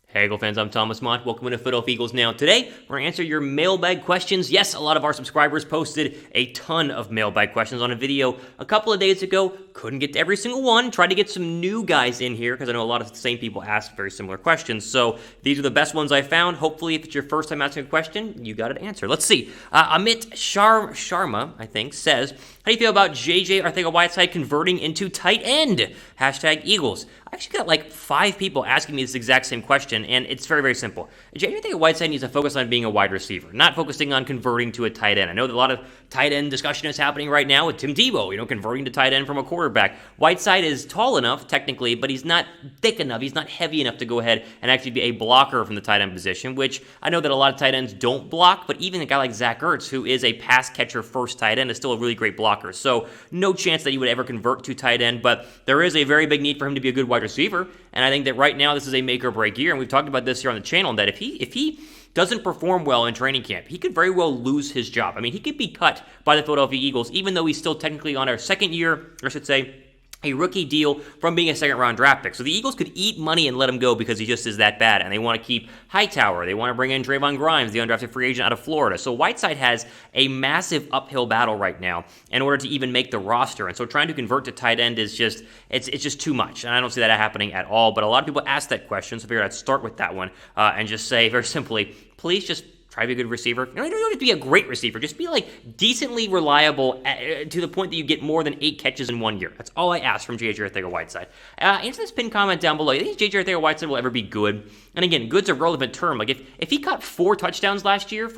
Hey Eagle fans, I'm Thomas Mott. Welcome to Philadelphia Eagles Now. Today, we're going to answer your mailbag questions. Yes, a lot of our subscribers posted a ton of mailbag questions on a video a couple of days ago. Couldn't get to every single one. Tried to get some new guys in here because I know a lot of the same people asked very similar questions. So these are the best ones I found. Hopefully, if it's your first time asking a question, you got an answer. Let's see. Amit Sharma, I think, says, how do you feel about JJ Arcega-Whiteside converting into tight end? Hashtag Eagles. I actually got like 5 people asking me this exact same question, and it's very, very simple. JJ Arcega-Whiteside needs to focus on being a wide receiver, not focusing on converting to a tight end. I know that a lot of tight end discussion is happening right now with Tim Tebow, converting to tight end from a quarterback. Whiteside is tall enough, technically, but he's not thick enough. He's not heavy enough to go ahead and actually be a blocker from the tight end position, which I know that a lot of tight ends don't block, but even a guy like Zach Ertz, who is a pass catcher first tight end, is still a really great blocker. So no chance that he would ever convert to tight end, but there is a very big need for him to be a good wide receiver, and I think that right now this is a make or break year, and we've talked about this here on the channel, that if he doesn't perform well in training camp, he could very well lose his job. I mean, he could be cut by the Philadelphia Eagles, even though he's still technically on our second year, or I should say, a rookie deal from being a second-round draft pick. So the Eagles could eat money and let him go because he just is that bad, and they want to keep Hightower. They want to bring in Trayvon Grimes, the undrafted free agent out of Florida. So Whiteside has a massive uphill battle right now in order to even make the roster, and so trying to convert to tight end is just, it's just too much, and I don't see that happening at all. But a lot of people ask that question, so I figured I'd start with that one and just say very simply, please just try to be a good receiver. You don't have to be a great receiver. Just be like decently reliable to the point that you get more than 8 catches in 1 year. That's all I ask from JJ Arcega-Whiteside. Answer this pinned comment down below. You think JJ Arcega-Whiteside will ever be good? And again, good's a relevant term. Like if he caught 4 touchdowns last year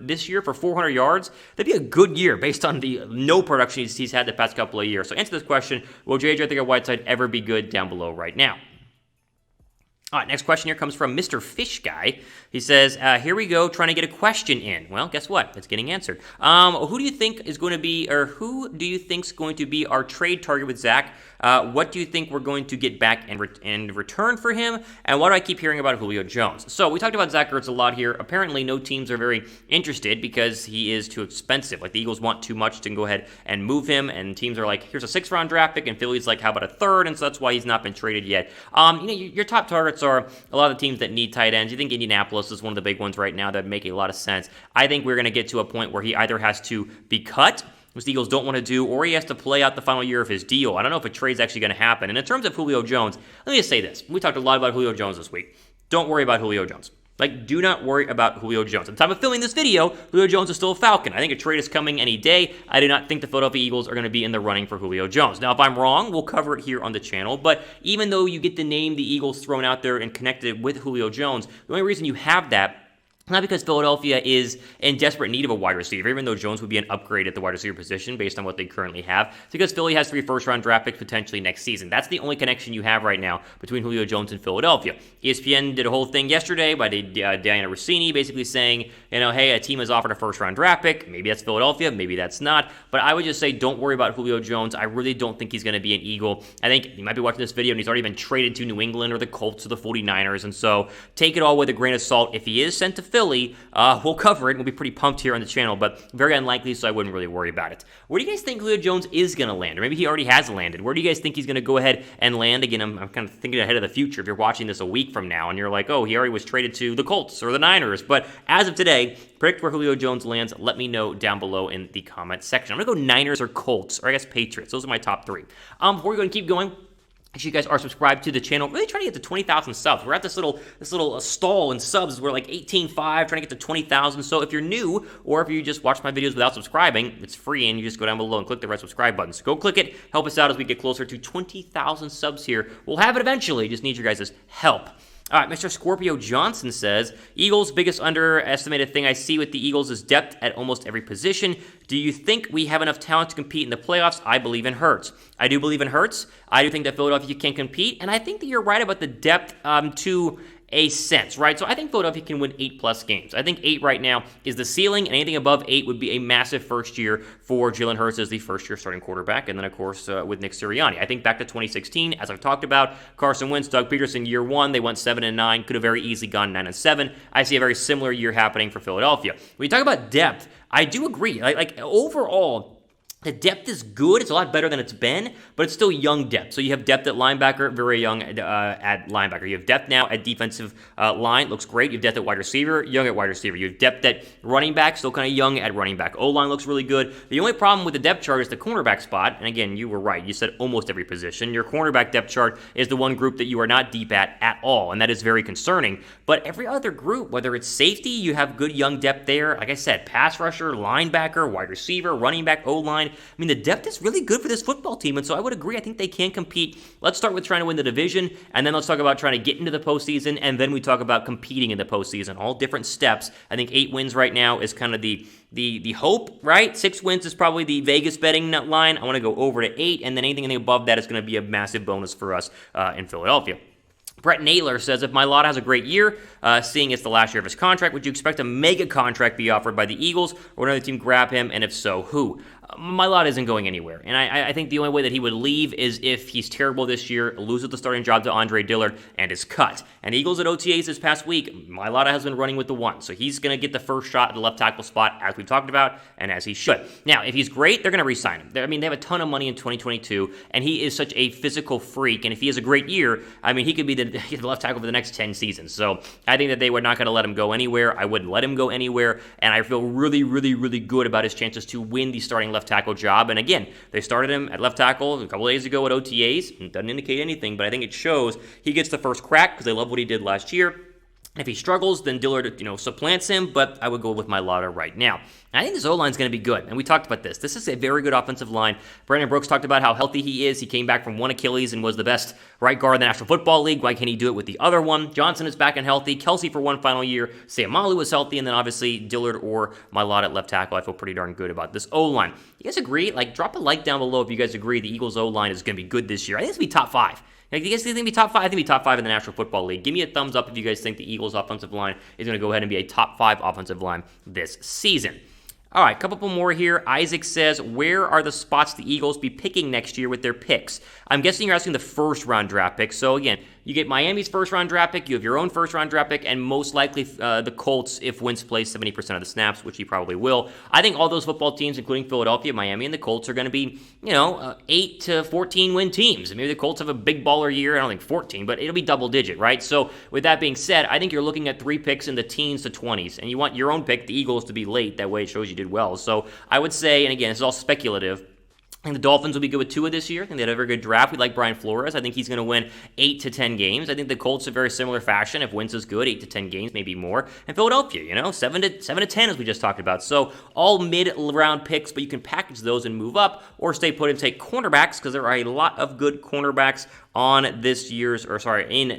this year for 400 yards, that'd be a good year based on the no production he's had the past couple of years. So answer this question: will JJ Arcega-Whiteside ever be good? Down below right now. All right, next question here comes from Mr. Fish Guy. He says, here we go, trying to get a question in. Well, guess what? It's getting answered. Who do you think is going to be, or who do you think is going to be our trade target with Zach? What do you think we're going to get back in return for him? And why do I keep hearing about Julio Jones? So we talked about Zach Ertz a lot here. Apparently, no teams are very interested because he is too expensive. Like the Eagles want too much to go ahead and move him, and teams are like, here's a 6th-round draft pick, and Philly's like, how about a 3rd? And so that's why he's not been traded yet. Your top targets are a lot of the teams that need tight ends. You think Indianapolis is one of the big ones right now that make a lot of sense. I think we're going to get to a point where he either has to be cut, which the Eagles don't want to do, or he has to play out the final year of his deal. I don't know if a trade's actually going to happen. And in terms of Julio Jones, let me just say this. We talked a lot about Julio Jones this week. Don't worry about Julio Jones. Do not worry about Julio Jones. At the time of filming this video, Julio Jones is still a Falcon. I think a trade is coming any day. I do not think the Philadelphia Eagles are going to be in the running for Julio Jones. Now, if I'm wrong, we'll cover it here on the channel. But even though you get the name the Eagles thrown out there and connected with Julio Jones, the only reason you have that, not because Philadelphia is in desperate need of a wide receiver, even though Jones would be an upgrade at the wide receiver position based on what they currently have. It's because Philly has 3 first-round draft picks potentially next season. That's the only connection you have right now between Julio Jones and Philadelphia. ESPN did a whole thing yesterday by Diana Rossini basically saying, hey, a team has offered a first-round draft pick. Maybe that's Philadelphia, maybe that's not. But I would just say don't worry about Julio Jones. I really don't think he's going to be an Eagle. I think he might be watching this video and he's already been traded to New England or the Colts or the 49ers. And so take it all with a grain of salt. If he is sent to Philly, we'll cover it. We'll be pretty pumped here on the channel, but very unlikely, so I wouldn't really worry about it. Where do you guys think Julio Jones is going to land? Or maybe he already has landed. Where do you guys think he's going to go ahead and land? Again, I'm kind of thinking ahead of the future. If you're watching this a week from now and you're like, oh, he already was traded to the Colts or the Niners. But as of today, predict where Julio Jones lands. Let me know down below in the comment section. I'm going to go Niners or Colts, or I guess Patriots. Those are my top 3. Before we go and keep going, make sure you guys are subscribed to the channel. Really trying to get to 20,000 subs. We're at this little stall in subs. We're like 18.5, trying to get to 20,000. So if you're new, or if you just watch my videos without subscribing, it's free, and you just go down below and click the red subscribe button. So go click it. Help us out as we get closer to 20,000 subs here. We'll have it eventually. Just need your guys' help. All right, Mr. Scorpio Johnson says, Eagles' biggest underestimated thing I see with the Eagles is depth at almost every position. Do you think we have enough talent to compete in the playoffs? I believe in Hurts. I do believe in Hurts. I do think that Philadelphia can compete, and I think that you're right about the depth to a sense, right? So I think Philadelphia can win 8+ games. I think 8 right now is the ceiling, and anything above 8 would be a massive first year for Jalen Hurts as the first-year starting quarterback, and then, of course, with Nick Sirianni. I think back to 2016, as I've talked about, Carson Wentz, Doug Peterson, year 1, they went 7-9, could have very easily gone 9-7. I see a very similar year happening for Philadelphia. When you talk about depth, I do agree. Like overall, The depth is good. It's a lot better than it's been, but it's still young depth. So you have depth at linebacker, very young at linebacker. You have depth now at defensive line, looks great. You have depth at wide receiver, young at wide receiver. You have depth at running back, still kind of young at running back. O-line looks really good. The only problem with the depth chart is the cornerback spot. And again, you were right. You said almost every position. Your cornerback depth chart is the one group that you are not deep at all, and that is very concerning. But every other group, whether it's safety, you have good young depth there. Like I said, pass rusher, linebacker, wide receiver, running back, O-line. I mean, the depth is really good for this football team, and so I would agree. I think they can compete. Let's start with trying to win the division, and then let's talk about trying to get into the postseason, and then we talk about competing in the postseason. All different steps. I think 8 wins right now is kind of the hope, right? 6 wins is probably the Vegas betting line. I want to go over to 8, and then anything above that is going to be a massive bonus for us in Philadelphia. Brett Naylor says, if Mailata has a great year, seeing it's the last year of his contract, would you expect a mega contract be offered by the Eagles, or another team grab him, and if so, who? Mailata isn't going anywhere, and I think the only way that he would leave is if he's terrible this year, loses the starting job to Andre Dillard, and is cut. And the Eagles at OTAs this past week, Mailata has been running with the one, so he's going to get the first shot at the left tackle spot, as we've talked about, and as he should. Now, if he's great, they're going to re-sign him. I mean, they have a ton of money in 2022, and he is such a physical freak, and if he has a great year, I mean, he could be the left tackle for the next 10 seasons. So I think that they were not going to let him go anywhere. I wouldn't let him go anywhere, and I feel really, really, really good about his chances to win the starting left tackle job. And again, they started him at left tackle a couple days ago at OTAs. It doesn't indicate anything, but I think it shows he gets the first crack because they love what he did last year. If he struggles, then Dillard, supplants him, but I would go with Mailata right now. And I think this O-line is going to be good, and we talked about this. This is a very good offensive line. Brandon Brooks talked about how healthy he is. He came back from one Achilles and was the best right guard in the National Football League. Why can't he do it with the other one? Johnson is back and healthy. Kelsey for one final year. Seumalo is healthy, and then obviously Dillard or Mailata at left tackle. I feel pretty darn good about this O-line. You guys agree? Drop a like down below if you guys agree the Eagles O-line is going to be good this year. I think it's going to be top 5. Do you guys think it'll be top 5? I think it'll be top 5 in the National Football League. Give me a thumbs up if you guys think the Eagles' offensive line is going to go ahead and be a top 5 offensive line this season. All right, a couple more here. Isaac says, where are the spots the Eagles be picking next year with their picks? I'm guessing you're asking the first-round draft pick. So, again, you get Miami's first-round draft pick, you have your own first-round draft pick, and most likely the Colts if Wentz plays 70% of the snaps, which he probably will. I think all those football teams, including Philadelphia, Miami, and the Colts, are going to be, 8 to 14 win teams. Maybe the Colts have a big baller year. I don't think 14, but it'll be double-digit, right? So, with that being said, I think you're looking at 3 picks in the teens to 20s, and you want your own pick, the Eagles, to be late. That way it shows you did well. So, I would say, and again, this is all speculative, I think the Dolphins will be good with Tua this year. I think they had a very good draft. We like Brian Flores. I think he's going to win 8 to 10 games. I think the Colts are very similar fashion. If Wentz is good, 8 to 10 games, maybe more. And Philadelphia, 7 to 10 as we just talked about. So all mid-round picks, but you can package those and move up or stay put and take cornerbacks because there are a lot of good cornerbacks in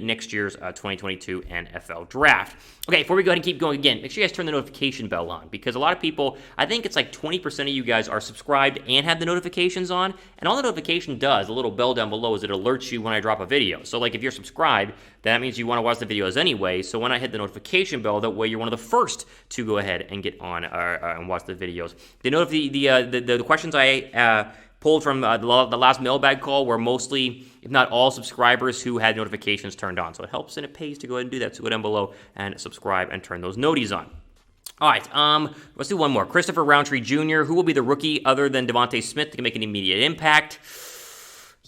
next year's 2022 NFL draft. Okay, before we go ahead and keep going again, make sure you guys turn the notification bell on because a lot of people, I think it's like 20% of you guys are subscribed and have the notifications on, and all the notification does, the little bell down below, is it alerts you when I drop a video. So like if you're subscribed, that means you want to watch the videos anyway, so when I hit the notification bell, that way you're one of the first to go ahead and get on and watch the videos. The questions I pulled from the last mailbag call were mostly, if not all, subscribers who had notifications turned on. So it helps and it pays to go ahead and do that. So go down below and subscribe and turn those noties on. All right, let's do one more. Christopher Roundtree Jr., who will be the rookie other than Devontae Smith that can make an immediate impact?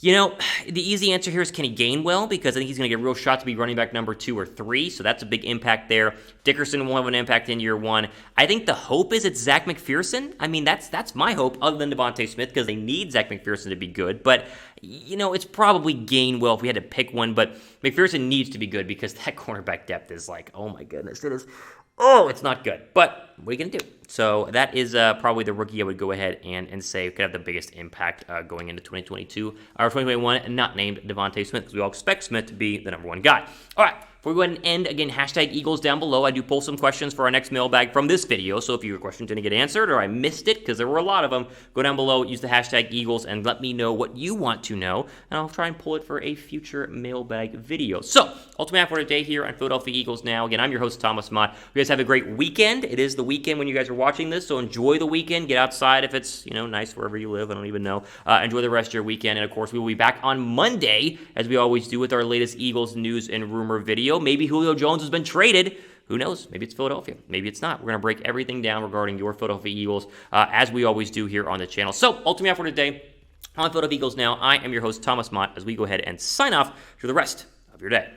The easy answer here is Kenny Gainwell, because I think he's going to get a real shot to be running back number 2 or 3, so that's a big impact there. Dickerson will have an impact in year 1. I think the hope is it's Zach McPherson. I mean, that's my hope, other than Devontae Smith, because they need Zach McPherson to be good, but, it's probably Gainwell if we had to pick one, but McPherson needs to be good, because that cornerback depth is like, oh my goodness, it's not good, but what are you going to do? So that is probably the rookie I would go ahead and say could have the biggest impact going into 2022 or 2021, not named Devontae Smith, because we all expect Smith to be the number 1 guy. All right. Before we go ahead and end, again, hashtag Eagles down below. I do pull some questions for our next mailbag from this video, so if your question didn't get answered or I missed it, because there were a lot of them, go down below, use the hashtag Eagles, and let me know what you want to know, and I'll try and pull it for a future mailbag video. So, ultimate map for today here on Philadelphia Eagles Now. Again, I'm your host, Thomas Mott. You guys have a great weekend. It is the weekend when you guys are watching this, so enjoy the weekend. Get outside if it's, nice wherever you live. I don't even know. Enjoy the rest of your weekend, and of course, we will be back on Monday, as we always do, with our latest Eagles news and rumor video. Maybe Julio Jones has been traded. Who knows? Maybe it's Philadelphia. Maybe it's not. We're going to break everything down regarding your Philadelphia Eagles, as we always do here on the channel. So, ultimately out for today on Philadelphia Eagles Now, I am your host, Thomas Mott, as we go ahead and sign off for the rest of your day.